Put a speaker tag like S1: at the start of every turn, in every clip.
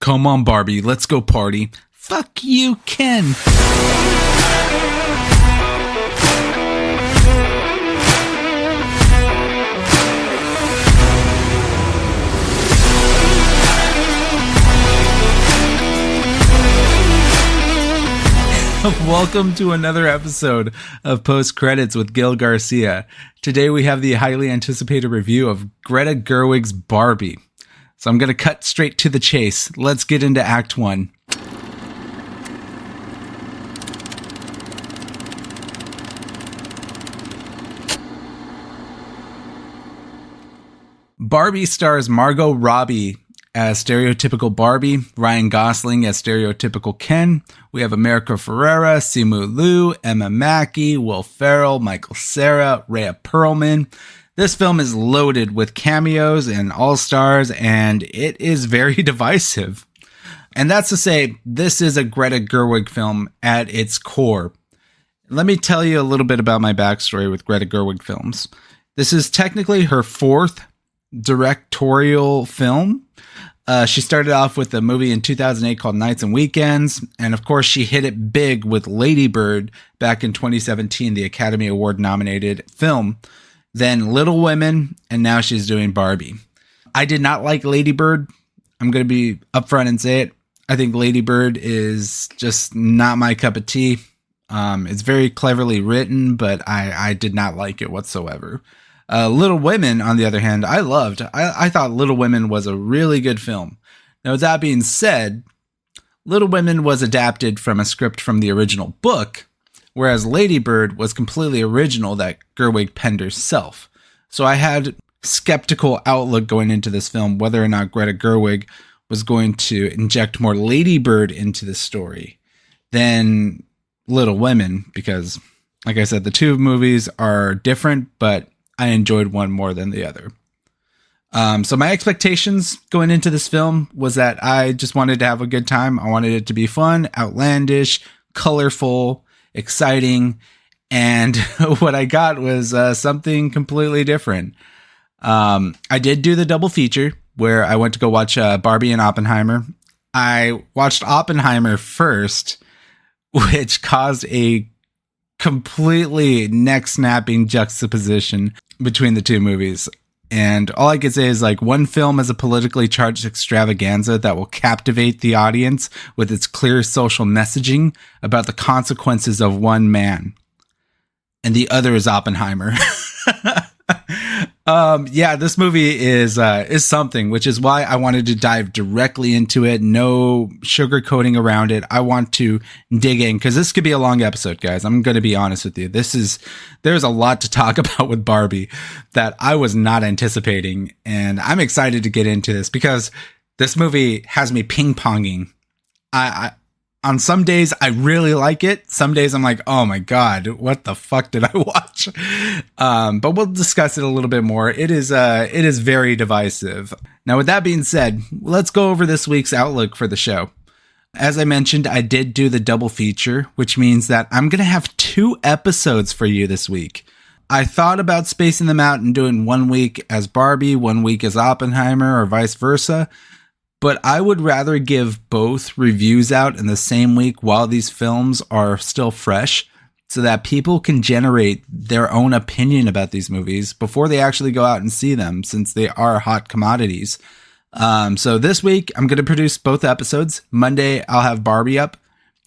S1: Come on, Barbie, let's go party. Fuck you, Ken. Welcome to another episode of Post Credits with Gil Garcia. Today we have the highly anticipated review of Greta Gerwig's Barbie. So I'm going to cut straight to the chase. Let's get into Act 1. Barbie stars Margot Robbie as stereotypical Barbie, Ryan Gosling as stereotypical Ken. We have America Ferrera, Simu Liu, Emma Mackey, Will Ferrell, Michael Cera, Rhea Perlman. This film is loaded with cameos and all-stars, and it is very divisive. And that's to say, this is a Greta Gerwig film at its core. Let me tell you a little bit about my backstory with Greta Gerwig films. This is technically her fourth directorial film. She started off with a movie in 2008 called Nights and Weekends, and of course she hit it big with Lady Bird back in 2017, the Academy Award nominated film. Then Little Women, and now she's doing Barbie. I did not like Lady Bird. I'm going to be upfront and say it. I think Lady Bird is just not my cup of tea. It's very cleverly written, but I did not like it whatsoever. Little Women, on the other hand, I loved. I thought Little Women was a really good film. Now, with that being said, Little Women was adapted from a script from the original book, whereas Lady Bird was completely original that Gerwig penned herself. So I had skeptical outlook going into this film, whether or not Greta Gerwig was going to inject more Lady Bird into the story than Little Women, because, like I said, the two movies are different, but I enjoyed one more than the other. So my expectations going into this film was that I just wanted to have a good time. I wanted it to be fun, outlandish, colorful, exciting, and what I got was something completely different. I did do the double feature where I went to go watch Barbie and Oppenheimer. I watched Oppenheimer first, which caused a completely neck-snapping juxtaposition between the two movies. And all I could say is, like, one film is a politically charged extravaganza that will captivate the audience with its clear social messaging about the consequences of one man. And the other is Oppenheimer. Yeah, this movie is something, which is why I wanted to dive directly into it. No sugarcoating around it. I want to dig in because this could be a long episode, guys. I'm going to be honest with you. There's a lot to talk about with Barbie that I was not anticipating. And I'm excited to get into this because this movie has me ping-ponging. On some days, I really like it. Some days I'm like, oh my God, what the fuck did I watch? But we'll discuss it a little bit more. It is very divisive. Now, with that being said, let's go over this week's outlook for the show. As I mentioned, I did do the double feature, which means that I'm going to have 2 episodes for you this week. I thought about spacing them out and doing 1 week as Barbie, 1 week as Oppenheimer, or vice versa. But I would rather give both reviews out in the same week while these films are still fresh so that people can generate their own opinion about these movies before they actually go out and see them, since they are hot commodities. So this week, I'm going to produce both episodes. Monday, I'll have Barbie up.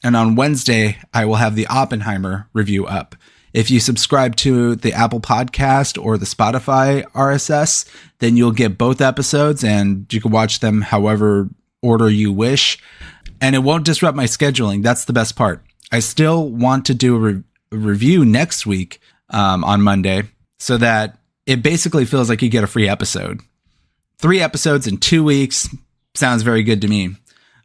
S1: And on Wednesday, I will have the Oppenheimer review up. If you subscribe to the Apple Podcast or the Spotify RSS, then you'll get both episodes and you can watch them however order you wish. And it won't disrupt my scheduling. That's the best part. I still want to do a review next week on Monday so that it basically feels like you get a free episode. 3 episodes in 2 weeks sounds very good to me.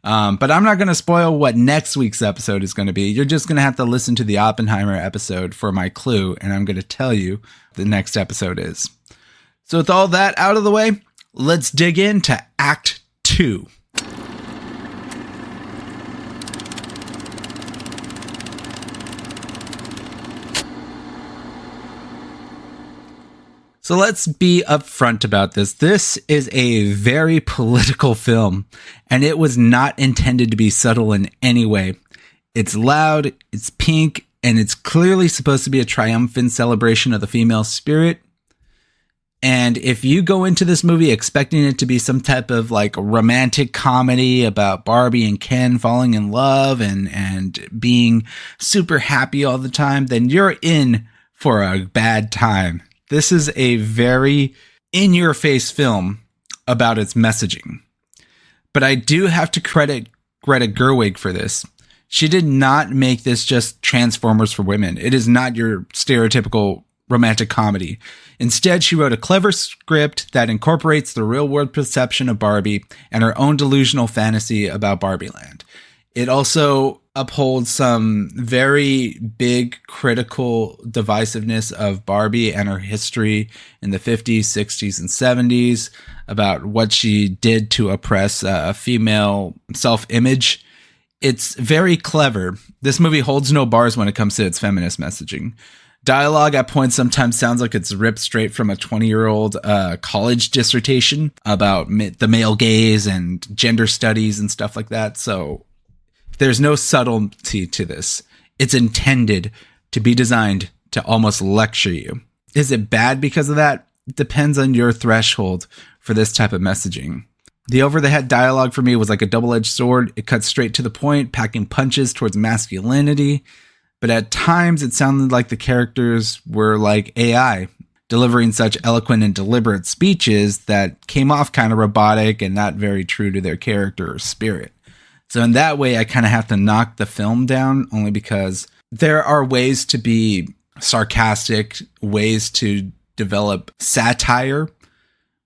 S1: But I'm not going to spoil what next week's episode is going to be. You're just going to have to listen to the Oppenheimer episode for my clue, and I'm going to tell you what the next episode is. So with all that out of the way, let's dig into Act 2. So let's be upfront about this. This is a very political film, and it was not intended to be subtle in any way. It's loud, it's pink, and it's clearly supposed to be a triumphant celebration of the female spirit. And if you go into this movie expecting it to be some type of like romantic comedy about Barbie and Ken falling in love and being super happy all the time, then you're in for a bad time. This is a very in-your-face film about its messaging. But I do have to credit Greta Gerwig for this. She did not make this just Transformers for women. It is not your stereotypical romantic comedy. Instead, she wrote a clever script that incorporates the real-world perception of Barbie and her own delusional fantasy about Barbie Land. It also upholds some very big critical divisiveness of Barbie and her history in the 50s, 60s, and 70s about what she did to oppress a female self-image. It's very clever. This movie holds no bars when it comes to its feminist messaging. Dialogue at points sometimes sounds like it's ripped straight from a 20-year-old college dissertation about the male gaze and gender studies and stuff like that. So there's no subtlety to this. It's intended to be designed to almost lecture you. Is it bad because of that? It depends on your threshold for this type of messaging. The over-the-head dialogue for me was like a double-edged sword. It cut straight to the point, packing punches towards masculinity. But at times it sounded like the characters were like AI, delivering such eloquent and deliberate speeches that came off kind of robotic and not very true to their character or spirit. So in that way, I kind of have to knock the film down, only because there are ways to be sarcastic, ways to develop satire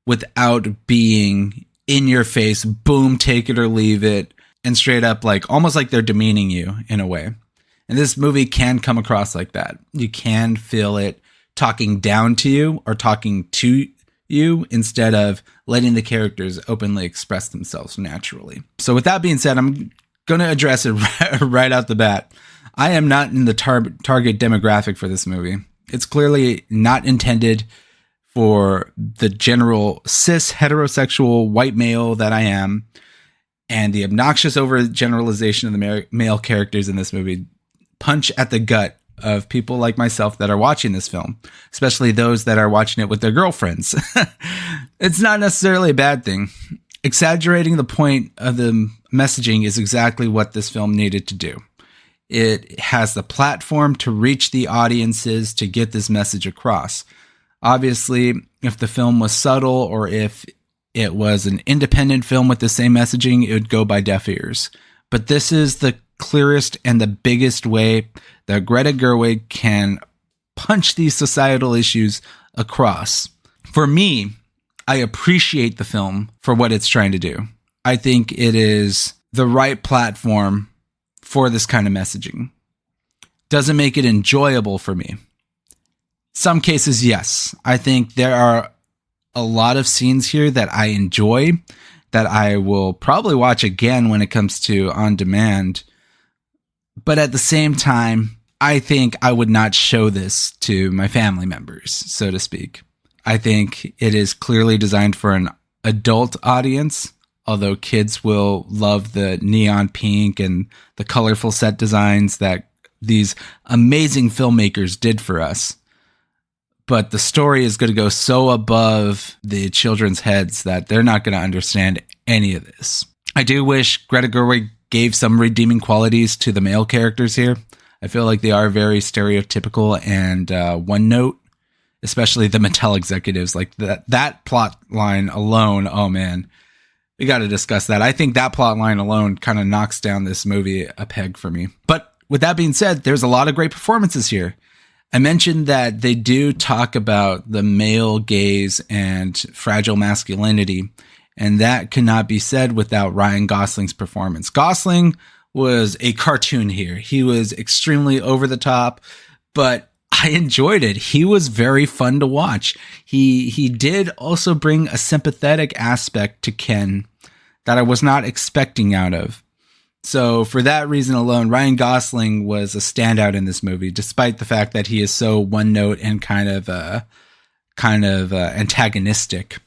S1: without being in your face, boom, take it or leave it, and straight up like almost like they're demeaning you in a way. And this movie can come across like that. You can feel it talking down to you or talking to you instead of letting the characters openly express themselves naturally. So with that being said, I'm going to address it right out the bat. I am not in the target demographic for this movie. It's clearly not intended for the general cis heterosexual white male that I am, and the obnoxious overgeneralization of the male characters in this movie punch at the gut of people like myself that are watching this film, especially those that are watching it with their girlfriends. It's not necessarily a bad thing. Exaggerating the point of the messaging is exactly what this film needed to do. It has the platform to reach the audiences to get this message across. Obviously, if the film was subtle or if it was an independent film with the same messaging, it would go by deaf ears. But this is the clearest and the biggest way that Greta Gerwig can punch these societal issues across. For me, I appreciate the film for what it's trying to do. I think it is the right platform for this kind of messaging. Doesn't make it enjoyable for me. Some cases, yes. I think there are a lot of scenes here that I enjoy, that I will probably watch again when it comes to on demand. But at the same time, I think I would not show this to my family members, so to speak. I think it is clearly designed for an adult audience, although kids will love the neon pink and the colorful set designs that these amazing filmmakers did for us. But the story is going to go so above the children's heads that they're not going to understand any of this. I do wish Greta Gerwig gave some redeeming qualities to the male characters here. I feel like they are very stereotypical and one note, especially the Mattel executives. Like that plot line alone, oh man, we got to discuss that. I think that plot line alone kind of knocks down this movie a peg for me. But with that being said, there's a lot of great performances here. I mentioned that they do talk about the male gaze and fragile masculinity, and that cannot be said without Ryan Gosling's performance. Gosling was a cartoon here. He was extremely over the top, but I enjoyed it. He was very fun to watch. He did also bring a sympathetic aspect to Ken that I was not expecting out of. So for that reason alone, Ryan Gosling was a standout in this movie, despite the fact that he is so one note and kind of kind of antagonistic.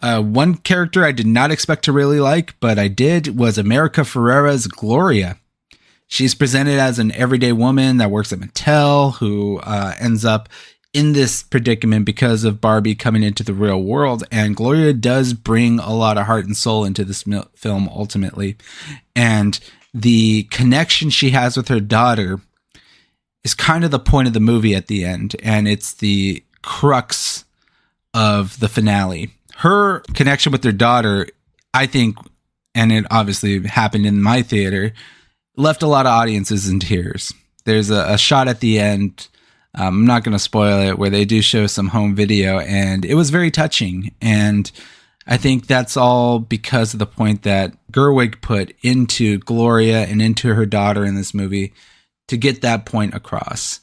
S1: One character I did not expect to really like, but I did, was America Ferrera's Gloria. She's presented as an everyday woman that works at Mattel who ends up in this predicament because of Barbie coming into the real world. And Gloria does bring a lot of heart and soul into this film ultimately. And the connection she has with her daughter is kind of the point of the movie at the end. And it's the crux of the finale. Her connection with her daughter, I think, and it obviously happened in my theater, left a lot of audiences in tears. There's a shot at the end, I'm not going to spoil it, where they do show some home video, and it was very touching. And I think that's all because of the point that Gerwig put into Gloria and into her daughter in this movie to get that point across.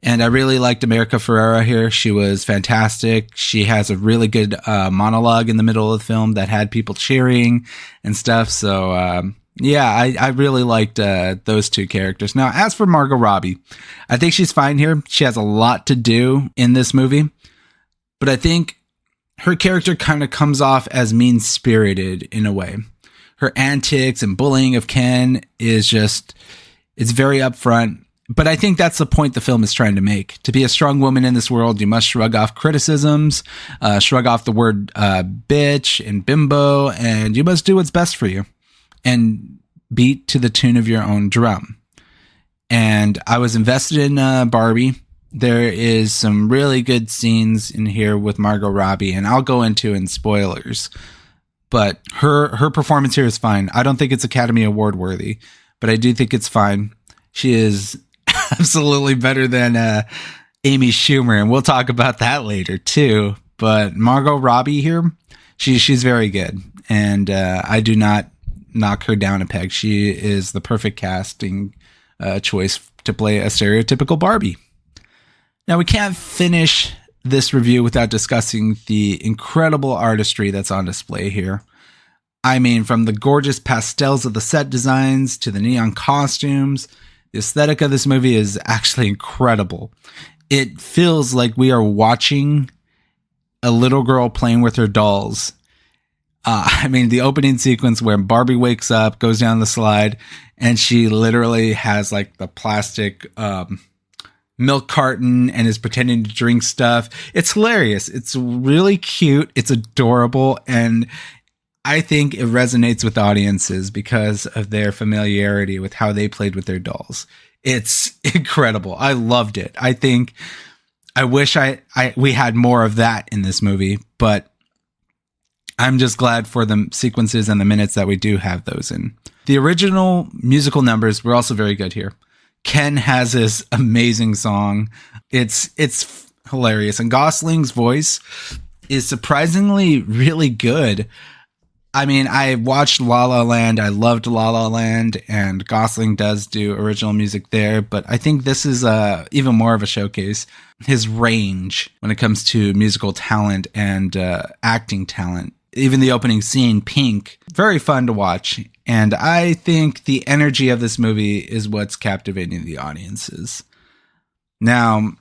S1: And I really liked America Ferrera here. She was fantastic. She has a really good monologue in the middle of the film that had people cheering and stuff. So, I really liked those two characters. Now, as for Margot Robbie, I think she's fine here. She has a lot to do in this movie. But I think her character kind of comes off as mean-spirited in a way. Her antics and bullying of Ken is just, it's very upfront. But I think that's the point the film is trying to make. To be a strong woman in this world, you must shrug off criticisms, shrug off the word bitch and bimbo, and you must do what's best for you and beat to the tune of your own drum. And I was invested in Barbie. There is some really good scenes in here with Margot Robbie, and I'll go into in spoilers. But her performance here is fine. I don't think it's Academy Award worthy, but I do think it's fine. She is absolutely better than Amy Schumer, and we'll talk about that later too. But Margot Robbie here, she's very good, and I do not knock her down a peg. She is the perfect casting choice to play a stereotypical Barbie. Now, we can't finish this review without discussing the incredible artistry that's on display here. I mean, from the gorgeous pastels of the set designs to the neon costumes, the aesthetic of this movie is actually incredible. It feels like we are watching a little girl playing with her dolls. I mean, the opening sequence where Barbie wakes up, goes down the slide, and she literally has like the plastic milk carton and is pretending to drink stuff. It's hilarious. It's really cute. It's adorable. And I think it resonates with audiences because of their familiarity with how they played with their dolls. It's incredible. I loved it. I wish we had more of that in this movie, but I'm just glad for the sequences and the minutes that we do have those in. The original musical numbers were also very good here. Ken has this amazing song. It's hilarious. And Gosling's voice is surprisingly really good. I mean, I watched La La Land. I loved La La Land, and Gosling does do original music there. But I think this is even more of a showcase. His range when it comes to musical talent and acting talent. Even the opening scene, Pink, very fun to watch. And I think the energy of this movie is what's captivating the audiences. Now,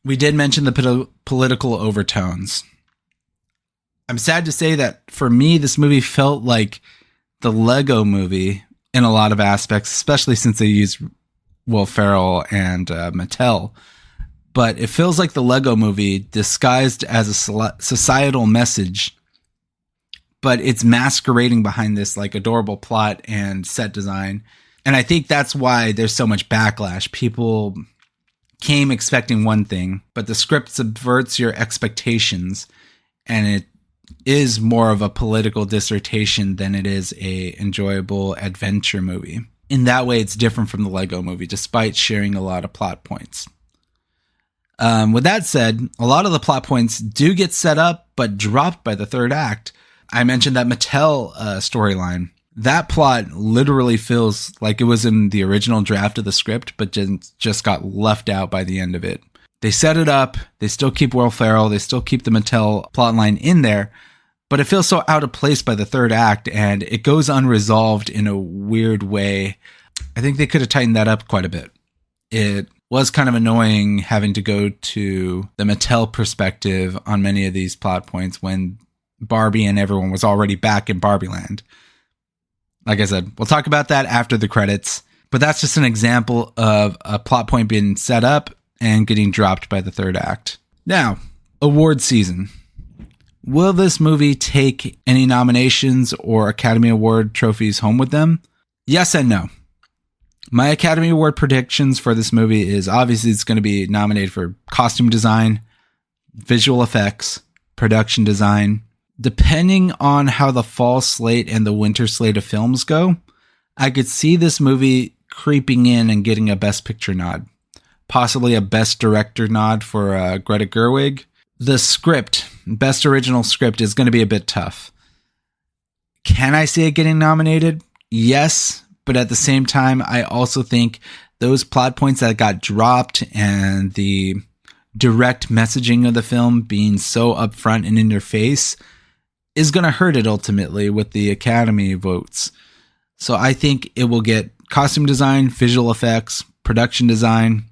S1: we did mention the political overtones. I'm sad to say that for me, this movie felt like the Lego Movie in a lot of aspects, especially since they use Will Ferrell and Mattel. But it feels like the Lego Movie disguised as a societal message, but it's masquerading behind this like adorable plot and set design. And I think that's why there's so much backlash. People came expecting one thing, but the script subverts your expectations, and it is more of a political dissertation than it is a enjoyable adventure movie. In that way, it's different from the Lego Movie, despite sharing a lot of plot points. With that said, a lot of the plot points do get set up, but dropped by the third act. I mentioned that Mattel storyline. That plot literally feels like it was in the original draft of the script, but just got left out by the end of it. They set it up. They still keep Will Ferrell. They still keep the Mattel plotline in there, but it feels so out of place by the third act, and it goes unresolved in a weird way. I think they could have tightened that up quite a bit. It was kind of annoying having to go to the Mattel perspective on many of these plot points when Barbie and everyone was already back in Barbie Land. Like I said, we'll talk about that after the credits, but that's just an example of a plot point being set up and getting dropped by the third act. Now, award season. Will this movie take any nominations or Academy Award trophies home with them? Yes and no. My Academy Award predictions for this movie is obviously it's going to be nominated for costume design, visual effects, production design. Depending on how the fall slate and the winter slate of films go, I could see this movie creeping in and getting a Best Picture nod. Possibly a Best Director nod for Greta Gerwig. The script, Best Original Script, is going to be a bit tough. Can I see it getting nominated? Yes, but at the same time, I also think those plot points that got dropped and the direct messaging of the film being so upfront and in your face is going to hurt it ultimately with the Academy votes. So I think it will get costume design, visual effects, production design,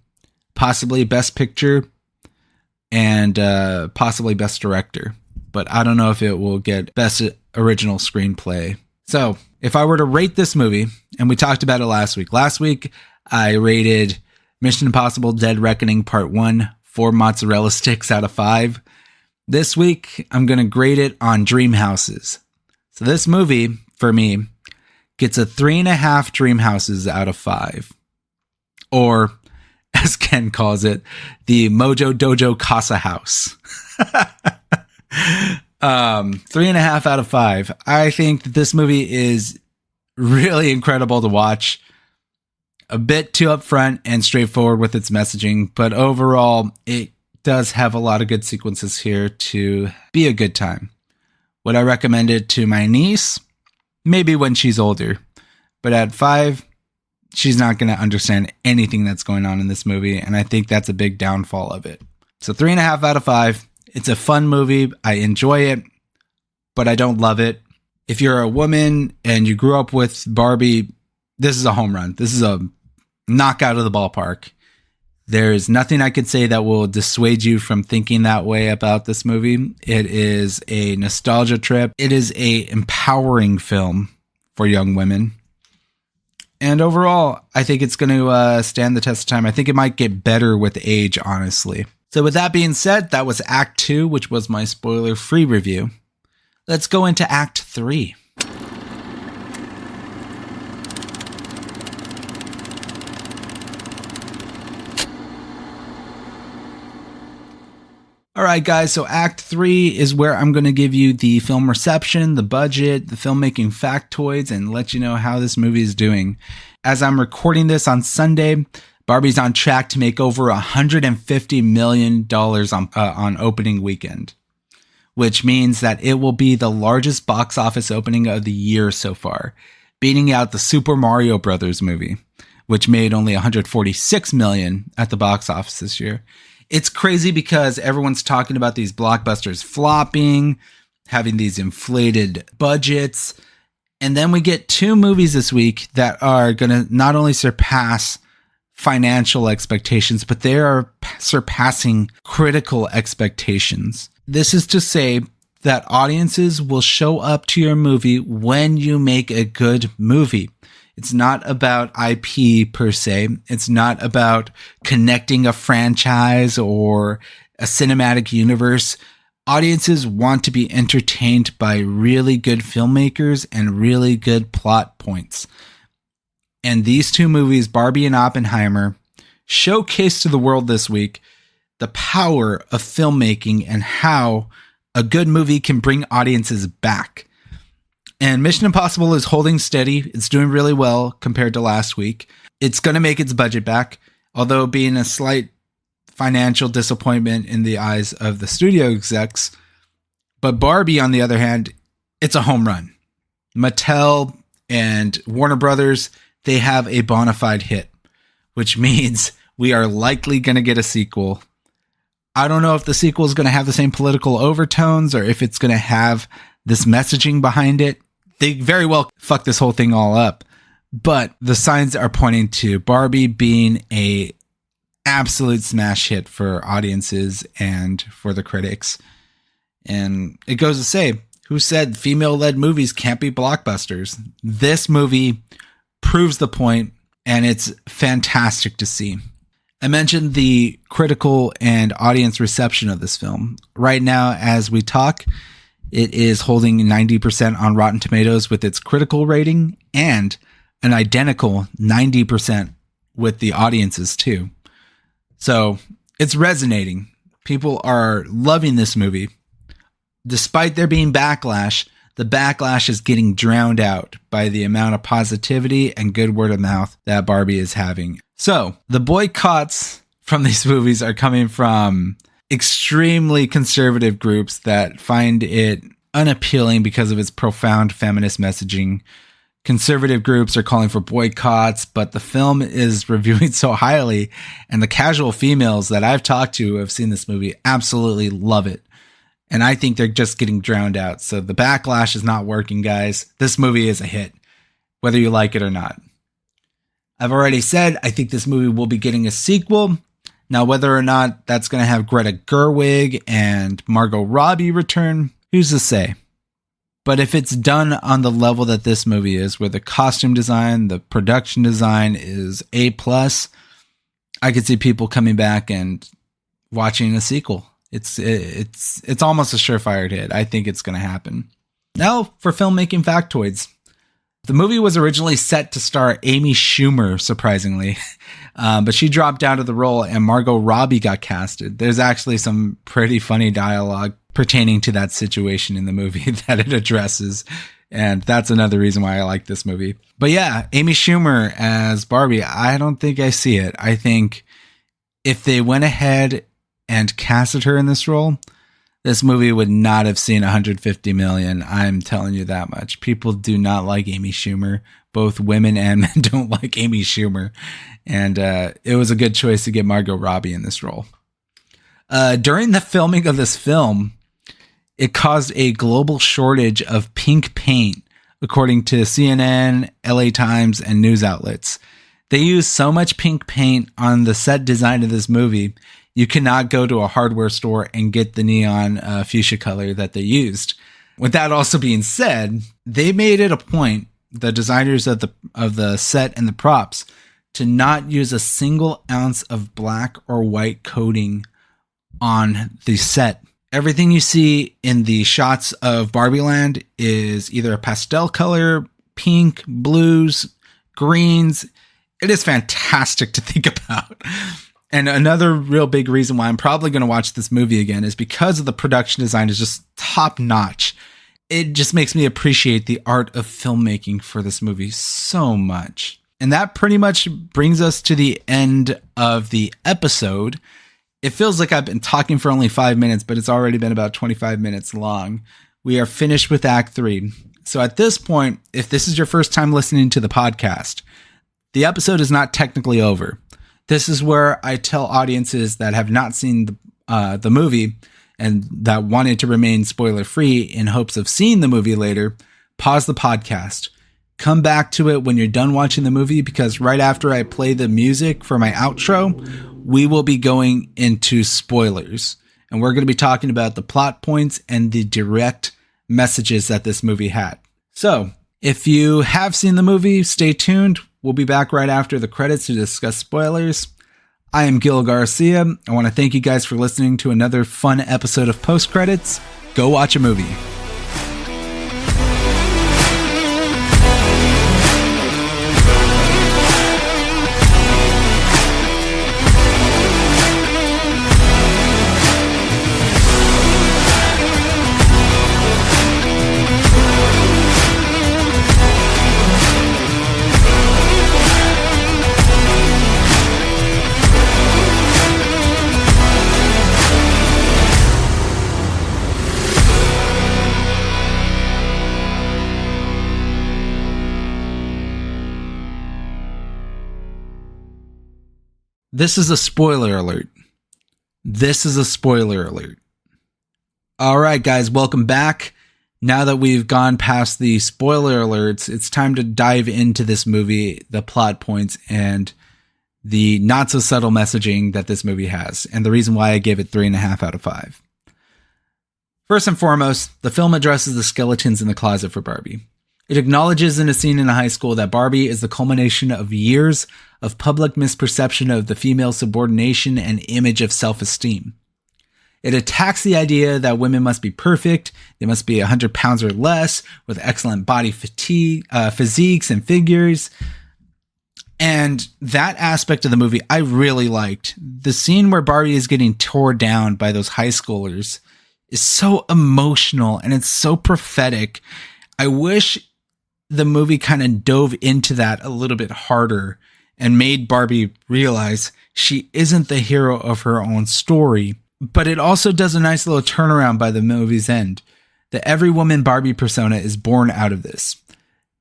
S1: possibly Best Picture, and possibly Best Director. But I don't know if it will get Best Original Screenplay. So if I were to rate this movie, and we talked about it last week. Last week, I rated Mission Impossible Dead Reckoning Part 1 4 mozzarella sticks out of 5. This week, I'm going to grade it on dream houses. So this movie, for me, gets a 3.5 dream houses out of 5. Or, as Ken calls it, the Mojo Dojo Casa House. 3.5 out of 5. I think that this movie is really incredible to watch. A bit too upfront and straightforward with its messaging, but overall, it does have a lot of good sequences here to be a good time. Would I recommend it to my niece? Maybe when she's older. But at 5, she's not going to understand anything that's going on in this movie, and I think that's a big downfall of it. So 3.5 out of 5. It's a fun movie. I enjoy it, but I don't love it. If you're a woman and you grew up with Barbie, this is a home run. This is a knockout of the ballpark. There's nothing I could say that will dissuade you from thinking that way about this movie. It is a nostalgia trip. It is a empowering film for young women. And overall, I think it's going to stand the test of time. I think it might get better with age, honestly. So with that being said, that was Act 2, which was my spoiler-free review. Let's go into Act 3. All right, guys, so Act 3 is where I'm going to give you the film reception, the budget, the filmmaking factoids, and let you know how this movie is doing. As I'm recording this on Sunday, Barbie's on track to make over $150 million on opening weekend, which means that it will be the largest box office opening of the year so far, beating out the Super Mario Brothers movie, which made only $146 million at the box office this year. It's crazy because everyone's talking about these blockbusters flopping, having these inflated budgets. And then we get 2 movies this week that are going to not only surpass financial expectations, but they are surpassing critical expectations. This is to say that audiences will show up to your movie when you make a good movie. It's not about IP per se. It's not about connecting a franchise or a cinematic universe. Audiences want to be entertained by really good filmmakers and really good plot points. And these 2 movies, Barbie and Oppenheimer, showcase to the world this week the power of filmmaking and how a good movie can bring audiences back. And Mission Impossible is holding steady. It's doing really well compared to last week. It's going to make its budget back, although being a slight financial disappointment in the eyes of the studio execs. But Barbie, on the other hand, it's a home run. Mattel and Warner Brothers, they have a bona fide hit, which means we are likely going to get a sequel. I don't know if the sequel is going to have the same political overtones or if it's going to have this messaging behind it. They very well fucked this whole thing all up. But the signs are pointing to Barbie being a absolute smash hit for audiences and for the critics. And it goes to say, who said female-led movies can't be blockbusters? This movie proves the point, and it's fantastic to see. I mentioned the critical and audience reception of this film. Right now, as we talk, it is holding 90% on Rotten Tomatoes with its critical rating and an identical 90% with the audiences too. So it's resonating. People are loving this movie. Despite there being backlash, the backlash is getting drowned out by the amount of positivity and good word of mouth that Barbie is having. So the boycotts from these movies are coming from extremely conservative groups that find it unappealing because of its profound feminist messaging. Conservative groups are calling for boycotts, but the film is reviewing so highly, and the casual females that I've talked to who have seen this movie absolutely love it. And I think they're just getting drowned out. So the backlash is not working, guys. This movie is a hit, whether you like it or not. I've already said I think this movie will be getting a sequel. Now, whether or not that's going to have Greta Gerwig and Margot Robbie return, who's to say? But if it's done on the level that this movie is, where the costume design, the production design is A+, I could see people coming back and watching a sequel. It's almost a surefire hit. I think it's going to happen. Now for filmmaking factoids. The movie was originally set to star Amy Schumer, surprisingly, but she dropped out of the role and Margot Robbie got casted. There's actually some pretty funny dialogue pertaining to that situation in the movie that it addresses, and that's another reason why I like this movie. But yeah, Amy Schumer as Barbie, I don't think I see it. I think if they went ahead and casted her in this role, this movie would not have seen 150 million. I'm telling you that much. People do not like Amy Schumer. Both women and men don't like Amy Schumer. And it was a good choice to get Margot Robbie in this role. During the filming of this film, it caused a global shortage of pink paint, according to CNN, LA Times, and news outlets. They used so much pink paint on the set design of this movie, you cannot go to a hardware store and get the neon fuchsia color that they used. With that also being said, they made it a point, the designers of the set and the props, to not use a single ounce of black or white coating on the set. Everything you see in the shots of Barbie Land is either a pastel color, pink, blues, greens. It is fantastic to think about. And another real big reason why I'm probably going to watch this movie again is because of the production design is just top notch. It just makes me appreciate the art of filmmaking for this movie so much. And that pretty much brings us to the end of the episode. It feels like I've been talking for only 5 minutes, but it's already been about 25 minutes long. We are finished with Act 3. So at this point, if this is your first time listening to the podcast, the episode is not technically over. This is where I tell audiences that have not seen the movie and that wanted to remain spoiler-free in hopes of seeing the movie later, pause the podcast. Come back to it when you're done watching the movie, because right after I play the music for my outro, we will be going into spoilers. And we're going to be talking about the plot points and the direct messages that this movie had. So, if you have seen the movie, stay tuned. We'll be back right after the credits to discuss spoilers. I am Gil Garcia. I want to thank you guys for listening to another fun episode of Post Credits. Go watch a movie. This is a spoiler alert. This is a spoiler alert. All right, guys, welcome back. Now that we've gone past the spoiler alerts, it's time to dive into this movie, the plot points, and the not so subtle messaging that this movie has, and the reason why I gave it 3.5 out of 5. First and foremost, the film addresses the skeletons in the closet for Barbie. It acknowledges in a scene in a high school that Barbie is the culmination of years of public misperception of the female subordination and image of self-esteem. It attacks the idea that women must be perfect, they must be 100 pounds or less, with excellent body physiques and figures. And that aspect of the movie I really liked. The scene where Barbie is getting torn down by those high schoolers is so emotional and it's so prophetic. I wish the movie kind of dove into that a little bit harder and made Barbie realize she isn't the hero of her own story. But it also does a nice little turnaround by the movie's end. The every woman Barbie persona is born out of this.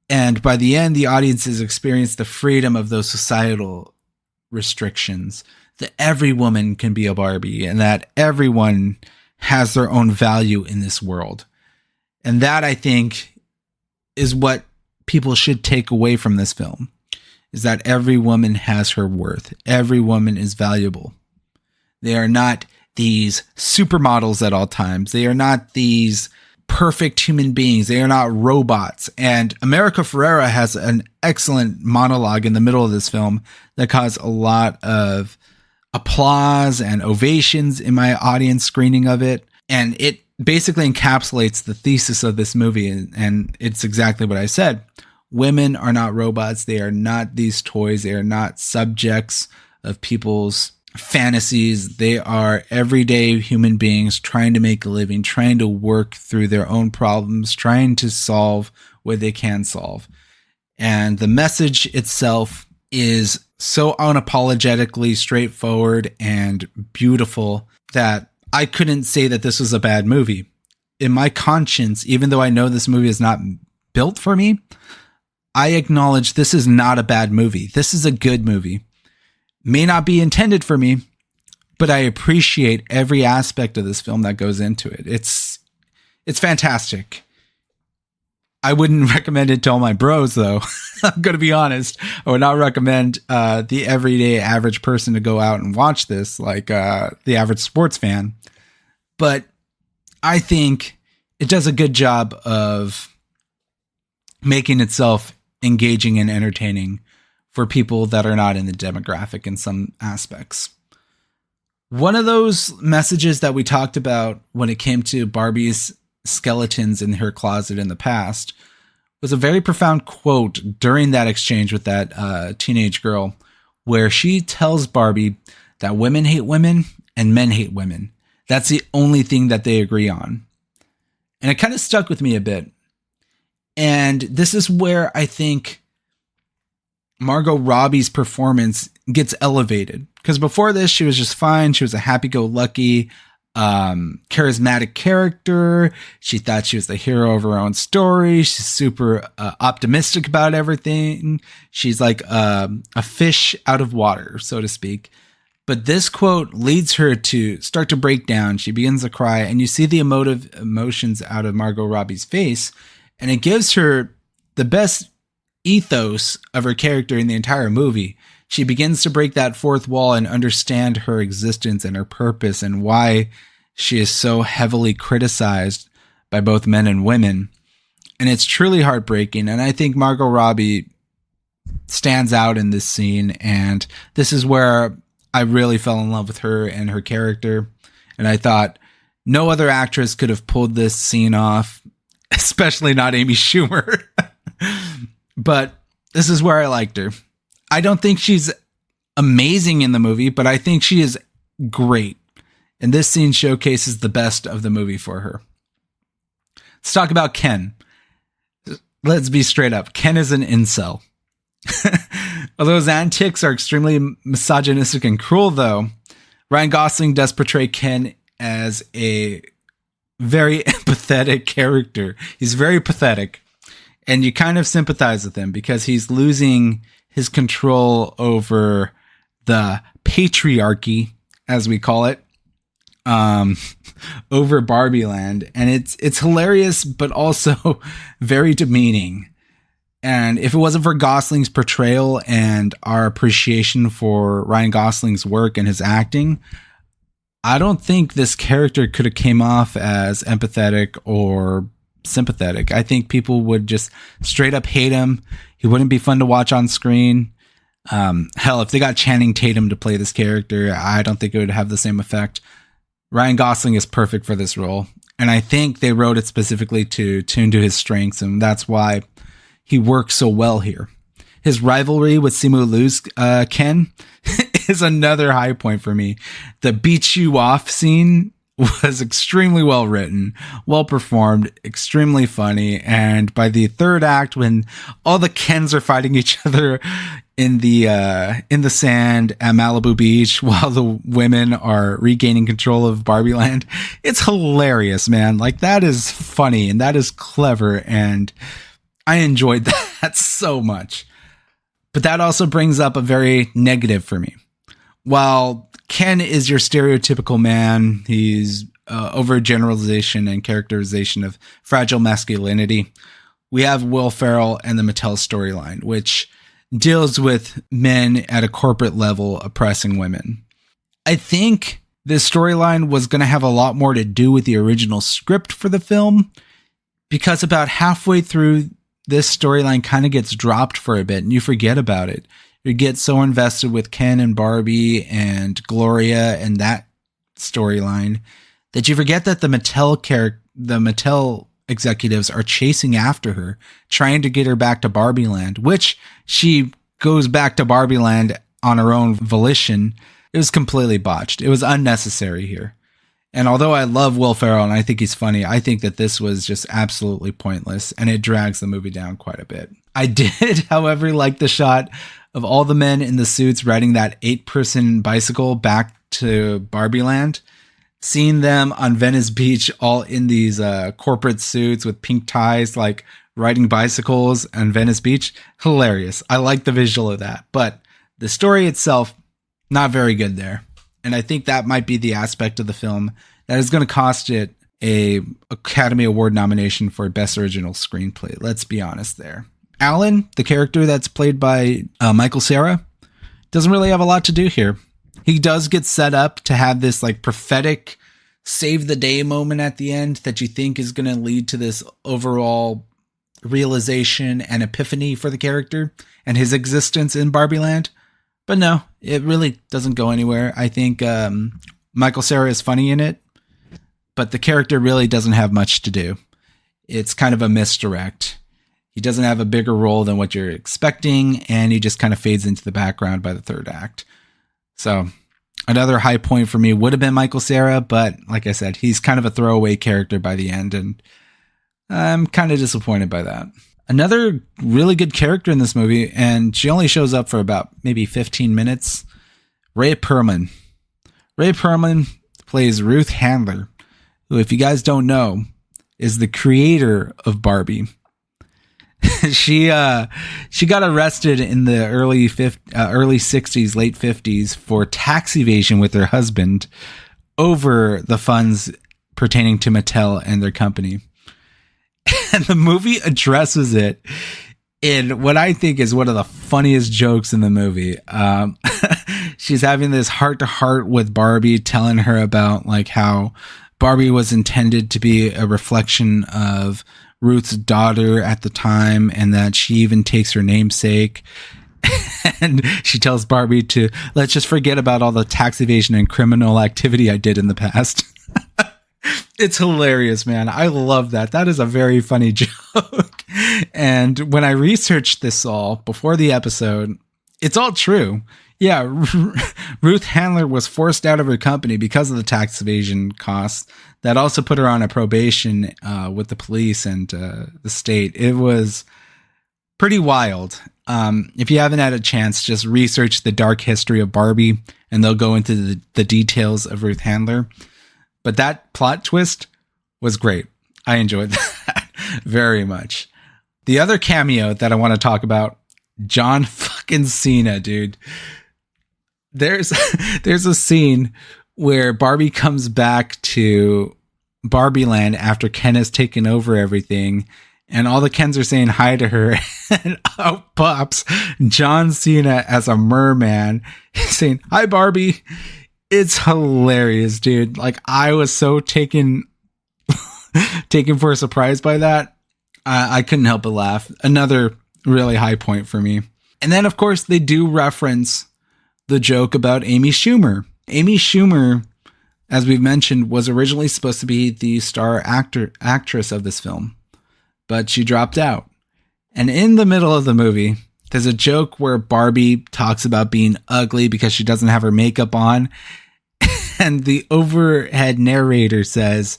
S1: And by the end, the audiences experience the freedom of those societal restrictions. That every woman can be a Barbie and that everyone has their own value in this world. And that, I think, is what people should take away from this film. Is that every woman has her worth. Every woman is valuable. They are not these supermodels at all times. They are not these perfect human beings. They are not robots. And America Ferrera has an excellent monologue in the middle of this film that caused a lot of applause and ovations in my audience screening of it. And it basically encapsulates the thesis of this movie. And it's exactly what I said. Women are not robots. They are not these toys. They are not subjects of people's fantasies. They are everyday human beings trying to make a living, trying to work through their own problems, trying to solve what they can solve. And the message itself is so unapologetically straightforward and beautiful that I couldn't say that this was a bad movie. In my conscience, even though I know this movie is not built for me, I acknowledge this is not a bad movie. This is a good movie. May not be intended for me, but I appreciate every aspect of this film that goes into it. It's fantastic. I wouldn't recommend it to all my bros, though. I'm going to be honest. I would not recommend the everyday average person to go out and watch this, like the average sports fan. But I think it does a good job of making itself engaging and entertaining for people that are not in the demographic in some aspects. One of those messages that we talked about when it came to Barbie's skeletons in her closet in the past was a very profound quote during that exchange with that teenage girl, where she tells Barbie that women hate women and men hate women. That's the only thing that they agree on. And it kind of stuck with me a bit. And this is where I think Margot Robbie's performance gets elevated. Because before this, she was just fine. She was a happy-go-lucky, charismatic character. She thought she was the hero of her own story. She's super optimistic about everything. She's like a fish out of water, so to speak. But this quote leads her to start to break down. She begins to cry, and you see the emotions out of Margot Robbie's face. And it gives her the best ethos of her character in the entire movie. She begins to break that fourth wall and understand her existence and her purpose and why she is so heavily criticized by both men and women. And it's truly heartbreaking. And I think Margot Robbie stands out in this scene. And this is where I really fell in love with her and her character. And I thought no other actress could have pulled this scene off, especially not Amy Schumer. But this is where I liked her. I don't think she's amazing in the movie, but I think she is great. And this scene showcases the best of the movie for her. Let's talk about Ken. Let's be straight up. Ken is an incel. Although his antics are extremely misogynistic and cruel, though, Ryan Gosling does portray Ken as a very empathetic character. He's very pathetic. And you kind of sympathize with him because he's losing his control over the patriarchy, as we call it, over Barbie Land. And it's hilarious, but also very demeaning. And if it wasn't for Gosling's portrayal and our appreciation for Ryan Gosling's work and his acting, I don't think this character could have came off as empathetic or sympathetic. I think people would just straight up hate him. He wouldn't be fun to watch on screen. Hell, if they got Channing Tatum to play this character, I don't think it would have the same effect. Ryan Gosling is perfect for this role. And I think they wrote it specifically to tune to his strengths, and that's why he works so well here. His rivalry with Simu Liu's Ken is another high point for me. The beat you off scene was extremely well written, well performed, extremely funny. And by the third act, when all the Kens are fighting each other in the sand at Malibu Beach while the women are regaining control of Barbie Land, it's hilarious, man. Like, that is funny and that is clever, and I enjoyed that so much. But that also brings up a very negative for me. While Ken is your stereotypical man, he's overgeneralization and characterization of fragile masculinity. We have Will Ferrell and the Mattel storyline, which deals with men at a corporate level oppressing women. I think this storyline was going to have a lot more to do with the original script for the film, because about halfway through, this storyline kind of gets dropped for a bit and you forget about it. You get so invested with Ken and Barbie and Gloria and that storyline that you forget that the Mattel executives are chasing after her, trying to get her back to Barbie Land, which she goes back to Barbie Land on her own volition. It was completely botched. It was unnecessary here. And although I love Will Ferrell and I think he's funny, I think that this was just absolutely pointless, and it drags the movie down quite a bit. I did, however, like the shot of all the men in the suits riding that 8-person bicycle back to Barbie Land. Seeing them on Venice Beach all in these corporate suits with pink ties, like riding bicycles on Venice Beach. Hilarious. I like the visual of that. But the story itself, not very good there. And I think that might be the aspect of the film that is going to cost it a Academy Award nomination for Best Original Screenplay. Let's be honest there. Alan, the character that's played by Michael Cera, doesn't really have a lot to do here. He does get set up to have this like prophetic save the day moment at the end that you think is going to lead to this overall realization and epiphany for the character and his existence in Barbie Land. But no, it really doesn't go anywhere. I think Michael Cera is funny in it, but the character really doesn't have much to do. It's kind of a misdirect. He doesn't have a bigger role than what you're expecting, and he just kind of fades into the background by the third act. So another high point for me would have been Michael Cera, but like I said, he's kind of a throwaway character by the end, and I'm kind of disappointed by that. Another really good character in this movie, and she only shows up for about maybe 15 minutes, Rhea Perlman. Rhea Perlman plays Ruth Handler, who, if you guys don't know, is the creator of Barbie. She got arrested in the early 60s, late 50s for tax evasion with her husband over the funds pertaining to Mattel and their company. And the movie addresses it in what I think is one of the funniest jokes in the movie. She's having this heart-to-heart with Barbie, telling her about like how Barbie was intended to be a reflection of Ruth's daughter at the time, and that she even takes her namesake. And she tells Barbie to, let's just forget about all the tax evasion and criminal activity I did in the past. It's hilarious, man. I love that. That is a very funny joke. And when I researched this all before the episode, it's all true. Yeah, Ruth Handler was forced out of her company because of the tax evasion costs. That also put her on a probation with the police and the state. It was pretty wild. If you haven't had a chance, just research the dark history of Barbie, and they'll go into the details of Ruth Handler. But that plot twist was great. I enjoyed that very much. The other cameo that I want to talk about, John fucking Cena, dude. There's a scene where Barbie comes back to Barbie Land after Ken has taken over everything, And all the Kens are saying hi to her. And out pops John Cena as a merman saying, "Hi, Barbie." It's hilarious, dude. Like, I was so taken for a surprise by that. I couldn't help but laugh. Another really high point for me. And then, of course, they do reference the joke about Amy Schumer. Amy Schumer, as we've mentioned, was originally supposed to be the star actress of this film, but she dropped out. And in the middle of the movie, there's a joke where Barbie talks about being ugly because she doesn't have her makeup on. And the overhead narrator says,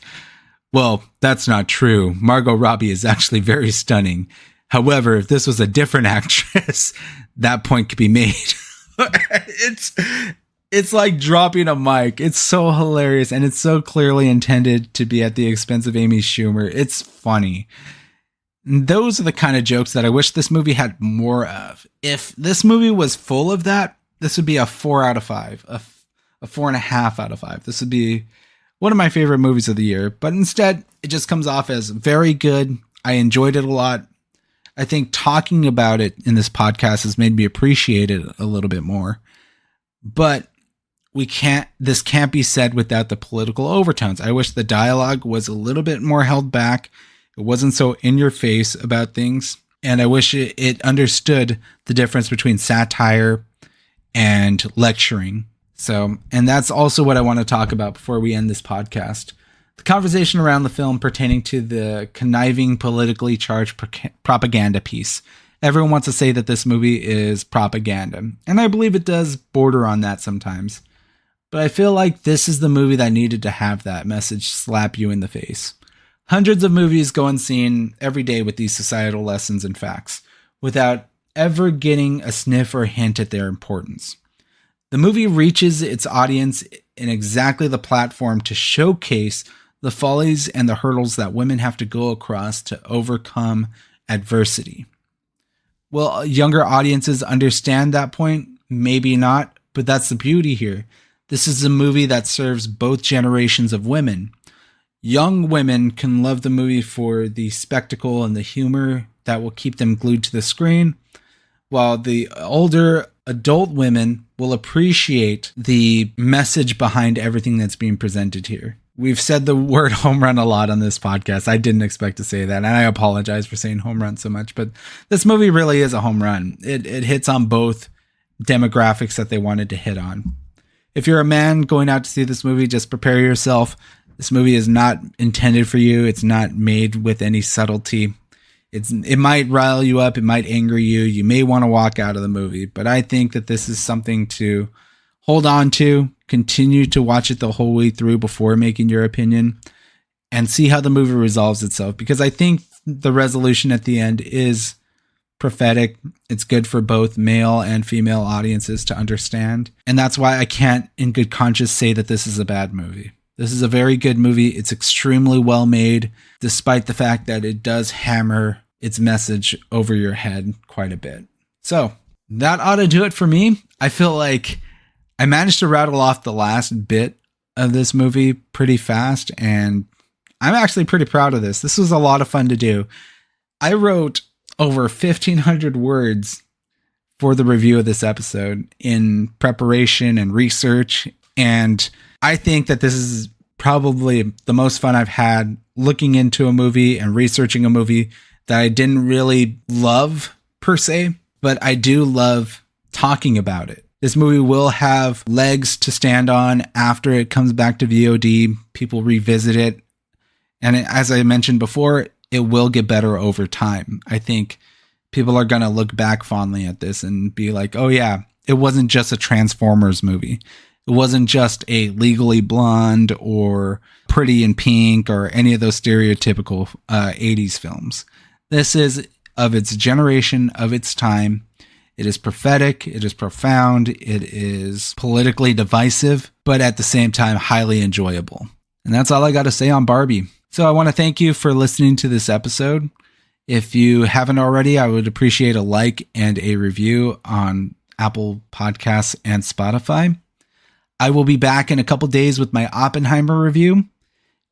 S1: "Well, that's not true. Margot Robbie is actually very stunning. However, if this was a different actress, that point could be made." It's like dropping a mic. It's so hilarious, and it's so clearly intended to be at the expense of Amy Schumer. It's funny. Those are the kind of jokes that I wish this movie had more of. If this movie was full of that, this would be a 4 out of 5, a 4.5 out of 5. This would be one of my favorite movies of the year. But instead, it just comes off as very good. I enjoyed it a lot. I think talking about it in this podcast has made me appreciate it a little bit more. But this can't be said without the political overtones. I wish the dialogue was a little bit more held back. It wasn't so in your face about things. And I wish it understood the difference between satire and lecturing. So, and that's also what I want to talk about before we end this podcast. The conversation around the film pertaining to the conniving, politically charged propaganda piece. Everyone wants to say that this movie is propaganda, and I believe it does border on that sometimes. But I feel like this is the movie that needed to have that message slap you in the face. Hundreds of movies go unseen every day with these societal lessons and facts, without ever getting a sniff or a hint at their importance. The movie reaches its audience in exactly the platform to showcase the follies and the hurdles that women have to go across to overcome adversity. Will younger audiences understand that point? Maybe not, but that's the beauty here. This is a movie that serves both generations of women. Young women can love the movie for the spectacle and the humor that will keep them glued to the screen, while the older adult women will appreciate the message behind everything that's being presented here. We've said the word home run a lot on this podcast. I didn't expect to say that, and I apologize for saying home run so much, but this movie really is a home run. It hits on both demographics that they wanted to hit on. If you're a man going out to see this movie, just prepare yourself. This movie is not intended for you. It's not made with any subtlety. It might rile you up. It might anger you. You may want to walk out of the movie, but I think that this is something to hold on to, continue to watch it the whole way through before making your opinion, and see how the movie resolves itself, because I think the resolution at the end is prophetic. It's good for both male and female audiences to understand. And that's why I can't in good conscience say that this is a bad movie. This is a very good movie. It's extremely well made, despite the fact that it does hammer its message over your head quite a bit. So that ought to do it for me. I feel like I managed to rattle off the last bit of this movie pretty fast, and I'm actually pretty proud of this. This was a lot of fun to do. I wrote over 1,500 words for the review of this episode in preparation and research, and I think that this is probably the most fun I've had looking into a movie and researching a movie that I didn't really love per se, but I do love talking about it. This movie will have legs to stand on after it comes back to VOD. People revisit it. And as I mentioned before, it will get better over time. I think people are going to look back fondly at this and be like, oh yeah, it wasn't just a Transformers movie. It wasn't just a Legally Blonde or Pretty in Pink or any of those stereotypical 80s films. This is of its generation, of its time. It is prophetic, it is profound, it is politically divisive, but at the same time, highly enjoyable. And that's all I got to say on Barbie. So I want to thank you for listening to this episode. If you haven't already, I would appreciate a like and a review on Apple Podcasts and Spotify. I will be back in a couple days with my Oppenheimer review,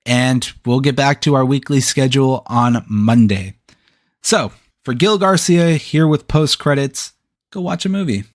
S1: and we'll get back to our weekly schedule on Monday. So, for Gil Garcia here with post credits, go watch a movie.